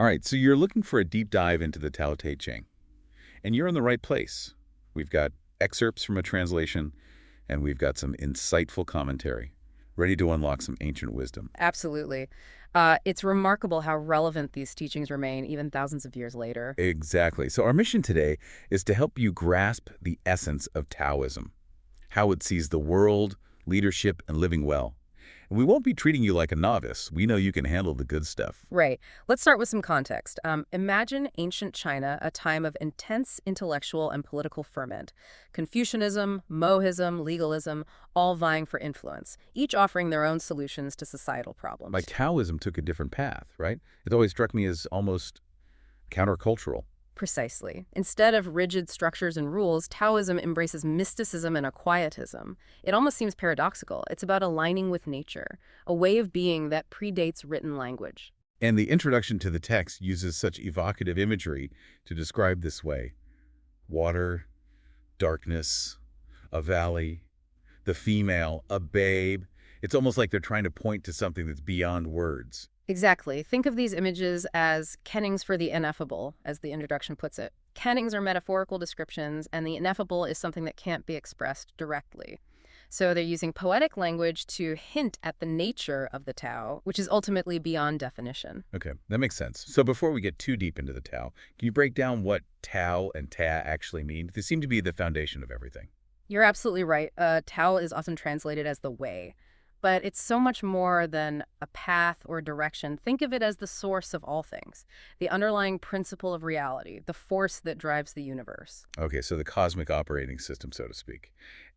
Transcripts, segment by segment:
All right, so you're looking for a deep dive into the Tao Te Ching, and you're in the right place. We've got excerpts from a translation, and we've got some insightful commentary, ready to unlock some ancient wisdom. Absolutely. It's remarkable how relevant these teachings remain even thousands of years later. Exactly. So our mission today is to help you grasp the essence of Taoism, how it sees the world, leadership, and living well. And we won't be treating you like a novice. We know you can handle the good stuff. Right. Let's start with some context. Imagine ancient China, a time of intense intellectual and political ferment. Confucianism, Mohism, legalism, all vying for influence, each offering their own solutions to societal Like problems. Taoism took a different path, right? It always struck me as almost countercultural. Precisely. Instead of rigid structures and rules, Taoism embraces mysticism and a quietism. It almost seems paradoxical. It's about aligning with nature, a way of being that predates written language. And the introduction to the text uses such evocative imagery to describe this way. Water, darkness, a valley, the female, a babe. It's almost like they're trying to point to something that's beyond words. Exactly. Think of these images as kennings for the ineffable, as the introduction puts it. Kennings are metaphorical descriptions, and the ineffable is something that can't be expressed directly. So they're using poetic language to hint at the nature of the Tao, which is ultimately beyond definition. Okay, that makes sense. So before we get too deep into the Tao, can you break down what Tao and Ta actually mean? They seem to be the foundation of everything. You're absolutely right. Tao is often translated as the way, but it's so much more than a path or direction. Think of it as the source of all things, the underlying principle of reality, the force that drives the universe. Okay, so the cosmic operating system, so to speak.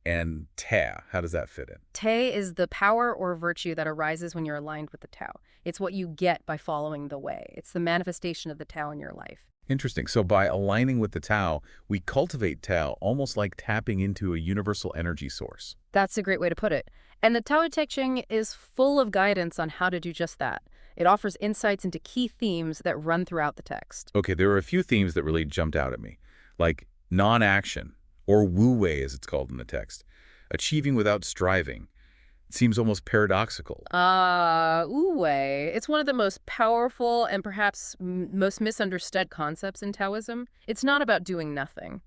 And Ta, how does that fit in? Te is the power or virtue that arises when you're aligned with the Tao. It's what you get by following the way. It's the manifestation of the Tao in your life. Interesting. So by aligning with the Tao, we cultivate Tao almost like tapping into a universal energy source. That's a great way to put it. And the Tao Te Ching is full of guidance on how to do just that. It offers insights into key themes that run throughout the text. Okay, there are a few themes that really jumped out at me, like non-action, or wu wei as it's called in the text, achieving without striving. It seems almost paradoxical. Wu Wei. It's one of the most powerful and perhaps most misunderstood concepts in Taoism. It's not about doing nothing,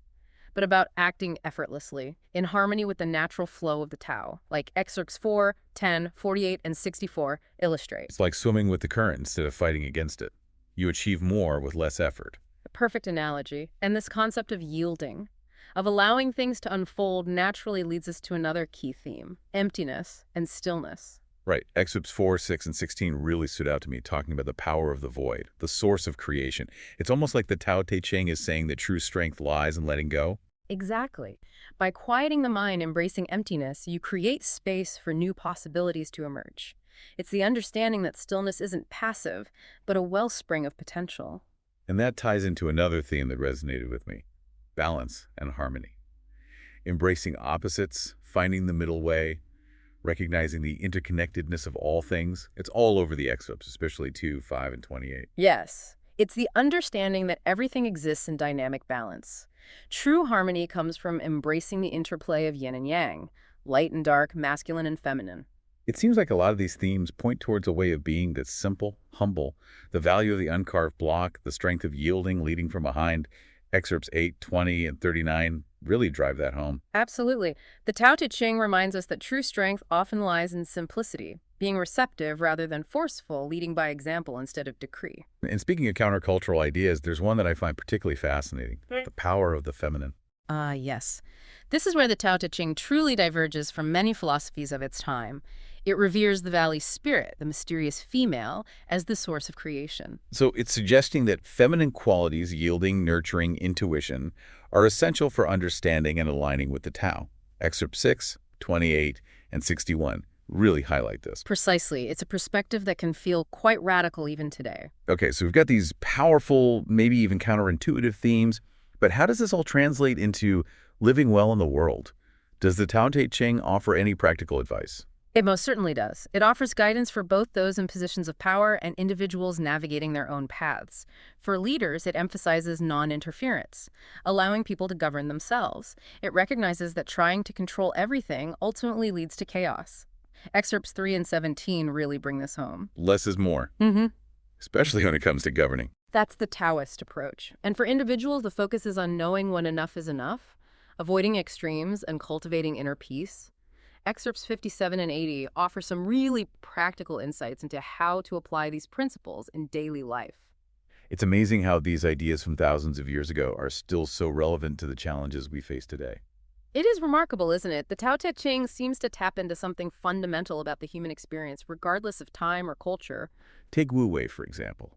but about acting effortlessly, in harmony with the natural flow of the Tao, like excerpts 4, 10, 48, and 64 illustrate. It's like swimming with the current instead of fighting against it. You achieve more with less effort. A perfect analogy. And this concept of yielding, of allowing things to unfold naturally leads us to another key theme, emptiness and stillness. Right. Excerpts 4, 6, and 16 really stood out to me, talking about the power of the void, the source of creation. It's almost like the Tao Te Ching is saying that true strength lies in letting go. Exactly. By quieting the mind, embracing emptiness, you create space for new possibilities to emerge. It's the understanding that stillness isn't passive, but a wellspring of potential. And that ties into another theme that resonated with me, balance and harmony. Embracing opposites, finding the middle way, recognizing the interconnectedness of all things. It's all over the excerpts, especially 2, 5, and 28. Yes, it's the understanding that everything exists in dynamic balance. True harmony comes from embracing the interplay of yin and yang, light and dark, masculine and feminine. It seems like a lot of these themes point towards a way of being that's simple, humble, the value of the uncarved block, the strength of yielding, leading from behind. Excerpts 8, 20, and 39 really drive that home. Absolutely. The Tao Te Ching reminds us that true strength often lies in simplicity, being receptive rather than forceful, leading by example instead of decree. And speaking of countercultural ideas, there's one that I find particularly fascinating, the power of the feminine. Yes. This is where the Tao Te Ching truly diverges from many philosophies of its time. It reveres the valley spirit, the mysterious female, as the source of creation. So it's suggesting that feminine qualities, yielding, nurturing, intuition, are essential for understanding and aligning with the Tao. Excerpt 6, 28, and 61 really highlight this. Precisely. It's a perspective that can feel quite radical even today. Okay, so we've got these powerful, maybe even counterintuitive themes, but how does this all translate into living well in the world? Does the Tao Te Ching offer any practical advice? It most certainly does. It offers guidance for both those in positions of power and individuals navigating their own paths. For leaders, it emphasizes non-interference, allowing people to govern themselves. It recognizes that trying to control everything ultimately leads to chaos. Excerpts 3 and 17 really bring this home. Less is more, Mm-hmm. especially when it comes to governing. That's the Taoist approach. And for individuals, the focus is on knowing when enough is enough, avoiding extremes, and cultivating inner peace. Excerpts 57 and 80 offer some really practical insights into how to apply these principles in daily life. It's amazing how these ideas from thousands of years ago are still so relevant to the challenges we face today. It is remarkable, isn't it? The Tao Te Ching seems to tap into something fundamental about the human experience, regardless of time or culture. Take Wu Wei, for example.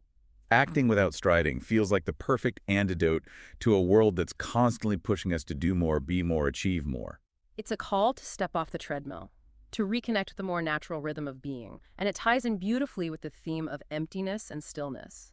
Acting without striding feels like the perfect antidote to a world that's constantly pushing us to do more, be more, achieve more. It's a call to step off the treadmill, to reconnect with the more natural rhythm of being, and it ties in beautifully with the theme of emptiness and stillness.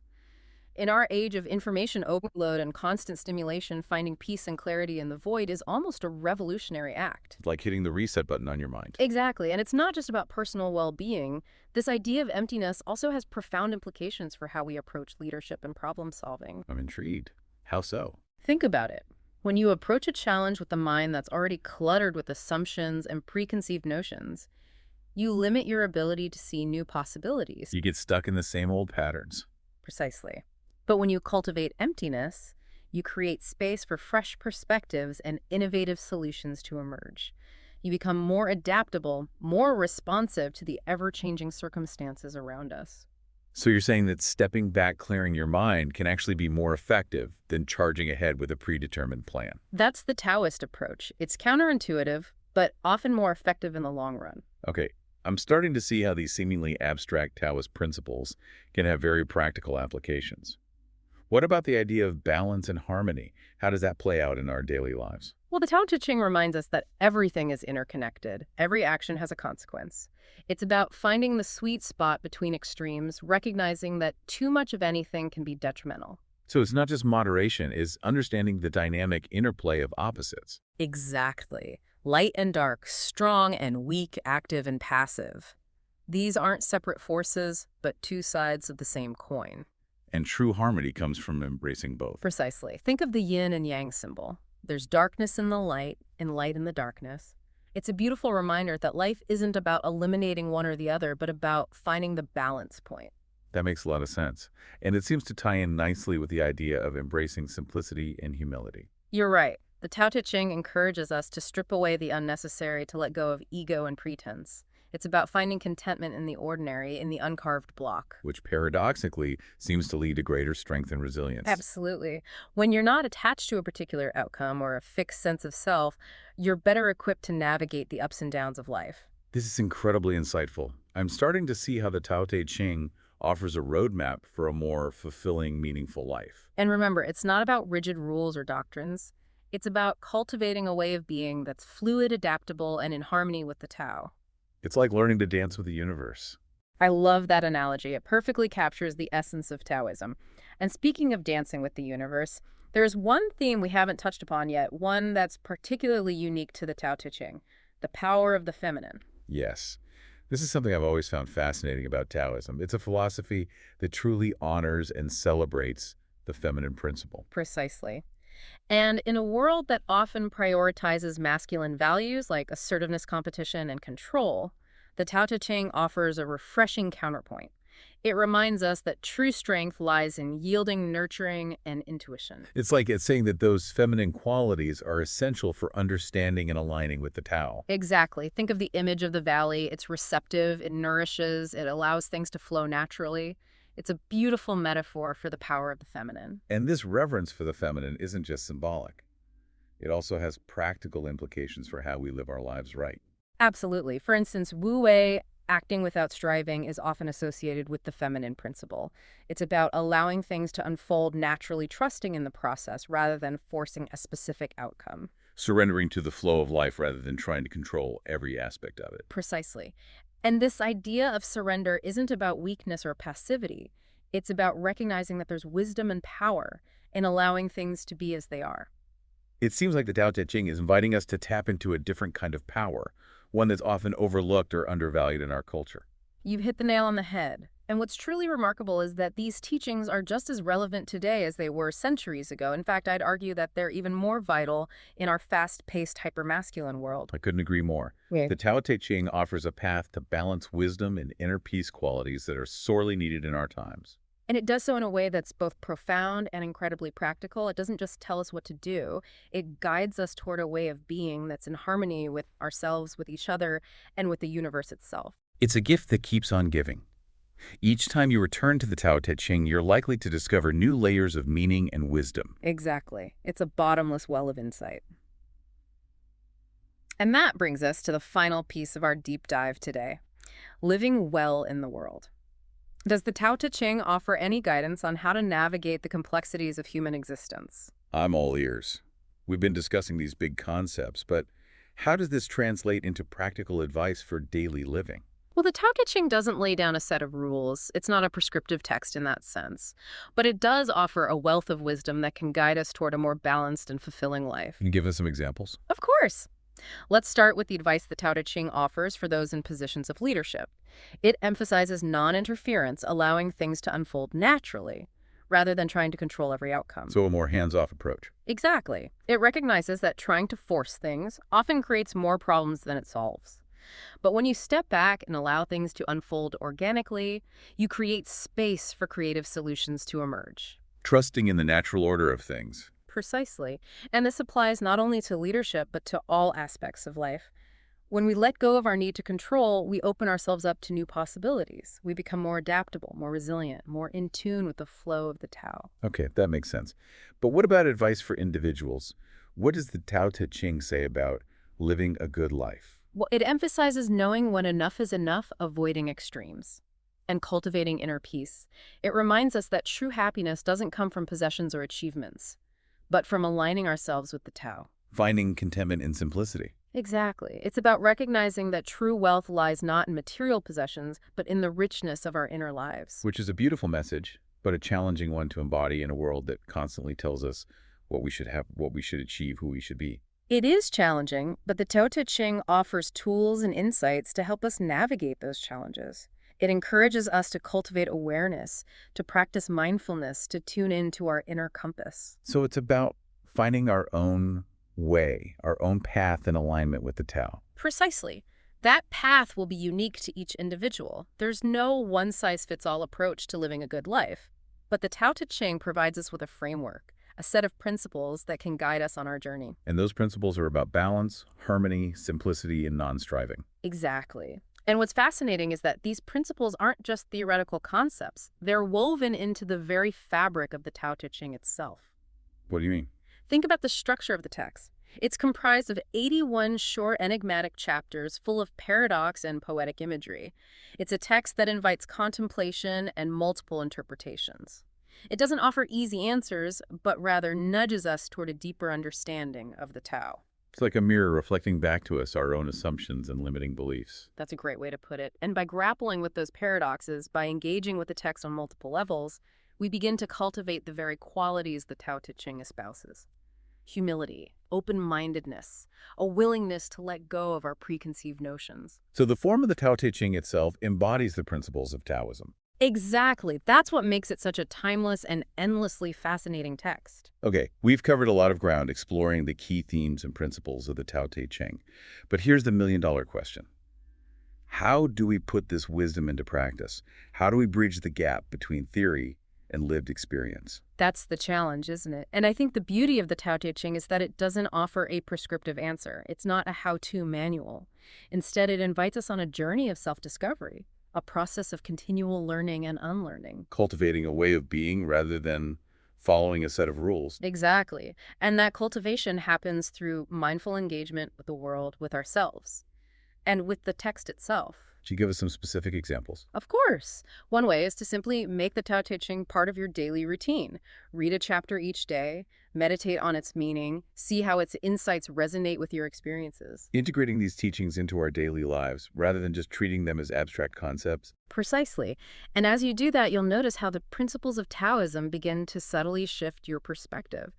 In our age of information overload and constant stimulation, finding peace and clarity in the void is almost a revolutionary act. Like hitting the reset button on your mind. Exactly, and it's not just about personal well-being. This idea of emptiness also has profound implications for how we approach leadership and problem solving. I'm intrigued. How so? Think about it. When you approach a challenge with a mind that's already cluttered with assumptions and preconceived notions, you limit your ability to see new possibilities. You get stuck in the same old patterns. Precisely. But when you cultivate emptiness, you create space for fresh perspectives and innovative solutions to emerge. You become more adaptable, more responsive to the ever-changing circumstances around us. So you're saying that stepping back, clearing your mind can actually be more effective than charging ahead with a predetermined plan. That's the Taoist approach. It's counterintuitive, but often more effective in the long run. Okay, I'm starting to see how these seemingly abstract Taoist principles can have very practical applications. What about the idea of balance and harmony? How does that play out in our daily lives? Well, the Tao Te Ching reminds us that everything is interconnected. Every action has a consequence. It's about finding the sweet spot between extremes, recognizing that too much of anything can be detrimental. So it's not just moderation, it's understanding the dynamic interplay of opposites. Exactly. Light and dark, strong and weak, active and passive. These aren't separate forces, but two sides of the same coin. And true harmony comes from embracing both. Precisely. Think of the yin and yang symbol. There's darkness in the light and light in the darkness. It's a beautiful reminder that life isn't about eliminating one or the other, but about finding the balance point. That makes a lot of sense. And it seems to tie in nicely with the idea of embracing simplicity and humility. You're right. The Tao Te Ching encourages us to strip away the unnecessary, to let go of ego and pretense. It's about finding contentment in the ordinary, in the uncarved block. Which paradoxically seems to lead to greater strength and resilience. Absolutely. When you're not attached to a particular outcome or a fixed sense of self, you're better equipped to navigate the ups and downs of life. This is incredibly insightful. I'm starting to see how the Tao Te Ching offers a roadmap for a more fulfilling, meaningful life. And remember, it's not about rigid rules or doctrines. It's about cultivating a way of being that's fluid, adaptable, and in harmony with the Tao. It's like learning to dance with the universe. I love that analogy. It perfectly captures the essence of Taoism. And speaking of dancing with the universe, there's one theme we haven't touched upon yet, one that's particularly unique to the Tao Te Ching, the power of the feminine. Yes. This is something I've always found fascinating about Taoism. It's a philosophy that truly honors and celebrates the feminine principle. Precisely. And in a world that often prioritizes masculine values like assertiveness, competition, and control, the Tao Te Ching offers a refreshing counterpoint. It reminds us that true strength lies in yielding, nurturing, and intuition. It's like it's saying that those feminine qualities are essential for understanding and aligning with the Tao. Exactly. Think of the image of the valley. It's receptive, it nourishes, it allows things to flow naturally. It's a beautiful metaphor for the power of the feminine. And this reverence for the feminine isn't just symbolic. It also has practical implications for how we live our lives right. Absolutely. For instance, Wu Wei, acting without striving, is often associated with the feminine principle. It's about allowing things to unfold naturally, trusting in the process rather than forcing a specific outcome. Surrendering to the flow of life rather than trying to control every aspect of it. Precisely. And this idea of surrender isn't about weakness or passivity. It's about recognizing that there's wisdom and power in allowing things to be as they are. It seems like the Tao Te Ching is inviting us to tap into a different kind of power, one that's often overlooked or undervalued in our culture. You've hit the nail on the head. And what's truly remarkable is that these teachings are just as relevant today as they were centuries ago. In fact, I'd argue that they're even more vital in our fast-paced, hypermasculine world. I couldn't agree more. Yeah. The Tao Te Ching offers a path to balance wisdom and inner peace qualities that are sorely needed in our times. And it does so in a way that's both profound and incredibly practical. It doesn't just tell us what to do, it guides us toward a way of being that's in harmony with ourselves, with each other, and with the universe itself. It's a gift that keeps on giving. Each time you return to the Tao Te Ching, you're likely to discover new layers of meaning and wisdom. Exactly. It's a bottomless well of insight. And that brings us to the final piece of our deep dive today, living well in the world. Does the Tao Te Ching offer any guidance on how to navigate the complexities of human existence? I'm all ears. We've been discussing these big concepts, but how does this translate into practical advice for daily living? Well, the Tao Te Ching doesn't lay down a set of rules. It's not a prescriptive text in that sense. But it does offer a wealth of wisdom that can guide us toward a more balanced and fulfilling life. Can you give us some examples? Of course. Let's start with the advice the Tao Te Ching offers for those in positions of leadership. It emphasizes non-interference, allowing things to unfold naturally, rather than trying to control every outcome. So a more hands-off approach. Exactly. It recognizes that trying to force things often creates more problems than it solves. But when you step back and allow things to unfold organically, you create space for creative solutions to emerge. Trusting in the natural order of things. Precisely. And this applies not only to leadership, but to all aspects of life. When we let go of our need to control, we open ourselves up to new possibilities. We become more adaptable, more resilient, more in tune with the flow of the Tao. Okay, that makes sense. But what about advice for individuals? What does the Tao Te Ching say about living a good life? Well, it emphasizes knowing when enough is enough, avoiding extremes, and cultivating inner peace. It reminds us that true happiness doesn't come from possessions or achievements, but from aligning ourselves with the Tao. Finding contentment in simplicity. Exactly. It's about recognizing that true wealth lies not in material possessions, but in the richness of our inner lives. Which is a beautiful message, but a challenging one to embody in a world that constantly tells us what we should have, what we should achieve, who we should be. It is challenging, but the Tao Te Ching offers tools and insights to help us navigate those challenges. It encourages us to cultivate awareness, to practice mindfulness, to tune into our inner compass. So it's about finding our own way, our own path in alignment with the Tao. Precisely. That path will be unique to each individual. There's no one-size-fits-all approach to living a good life. But the Tao Te Ching provides us with a framework, a set of principles that can guide us on our journey. And those principles are about balance, harmony, simplicity, and non-striving. Exactly. And what's fascinating is that these principles aren't just theoretical concepts. They're woven into the very fabric of the Tao Te Ching itself. What do you mean? Think about the structure of the text. It's comprised of 81 short, enigmatic chapters full of paradox and poetic imagery. It's a text that invites contemplation and multiple interpretations. It doesn't offer easy answers, but rather nudges us toward a deeper understanding of the Tao. It's like a mirror reflecting back to us our own assumptions and limiting beliefs. That's a great way to put it. And by grappling with those paradoxes, by engaging with the text on multiple levels, we begin to cultivate the very qualities the Tao Te Ching espouses. Humility, open-mindedness, a willingness to let go of our preconceived notions. So the form of the Tao Te Ching itself embodies the principles of Taoism. Exactly. That's what makes it such a timeless and endlessly fascinating text. Okay, we've covered a lot of ground exploring the key themes and principles of the Tao Te Ching. But here's the million-dollar question. How do we put this wisdom into practice? How do we bridge the gap between theory and lived experience? That's the challenge, isn't it? And I think the beauty of the Tao Te Ching is that it doesn't offer a prescriptive answer. It's not a how-to manual. Instead, it invites us on a journey of self-discovery, a process of continual learning and unlearning. Cultivating a way of being rather than following a set of rules. Exactly. And that cultivation happens through mindful engagement with the world, with ourselves, and with the text itself. Could you give us some specific examples? Of course. One way is to simply make the Tao Te Ching part of your daily routine. Read a chapter each day, meditate on its meaning, see how its insights resonate with your experiences. Integrating these teachings into our daily lives rather than just treating them as abstract concepts. Precisely. And as you do that, you'll notice how the principles of Taoism begin to subtly shift your perspective,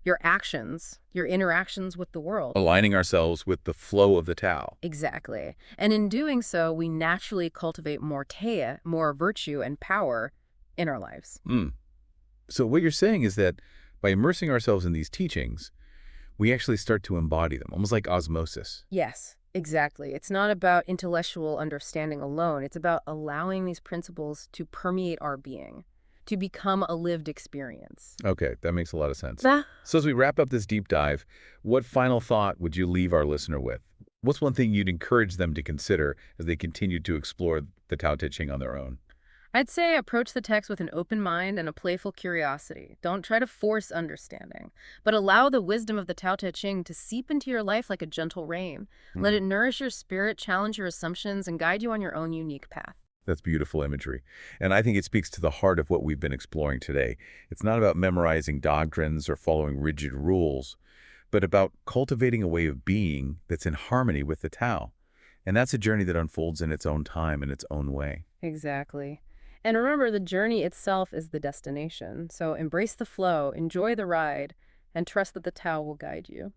your actions, your interactions with the world. Aligning ourselves with the flow of the Tao. Exactly. And in doing so, we naturally cultivate more teya, more virtue and power in our lives. So what you're saying is that by immersing ourselves in these teachings, we actually start to embody them, almost like osmosis. Yes, exactly. It's not about intellectual understanding alone. It's about allowing these principles to permeate our being, to become a lived experience. Okay, that makes a lot of sense. That So as we wrap up this deep dive, what final thought would you leave our listener with? What's one thing you'd encourage them to consider as they continue to explore the Tao Te Ching on their own? I'd say approach the text with an open mind and a playful curiosity. Don't try to force understanding, but allow the wisdom of the Tao Te Ching to seep into your life like a gentle rain. Let Hmm. it nourish your spirit, challenge your assumptions, and guide you on your own unique path. That's beautiful imagery. And I think it speaks to the heart of what we've been exploring today. It's not about memorizing doctrines or following rigid rules, but about cultivating a way of being that's in harmony with the Tao. And that's a journey that unfolds in its own time and its own way. Exactly. And remember, the journey itself is the destination. So embrace the flow, enjoy the ride, and trust that the Tao will guide you.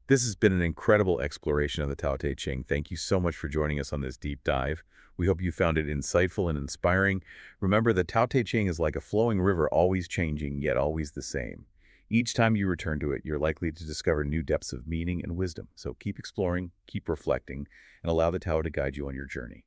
This has been an incredible exploration of the Tao Te Ching. Thank you so much for joining us on this deep dive. We hope you found it insightful and inspiring. Remember, the Tao Te Ching is like a flowing river, always changing, yet always the same. Each time you return to it, you're likely to discover new depths of meaning and wisdom. So keep exploring, keep reflecting, and allow the Tao to guide you on your journey.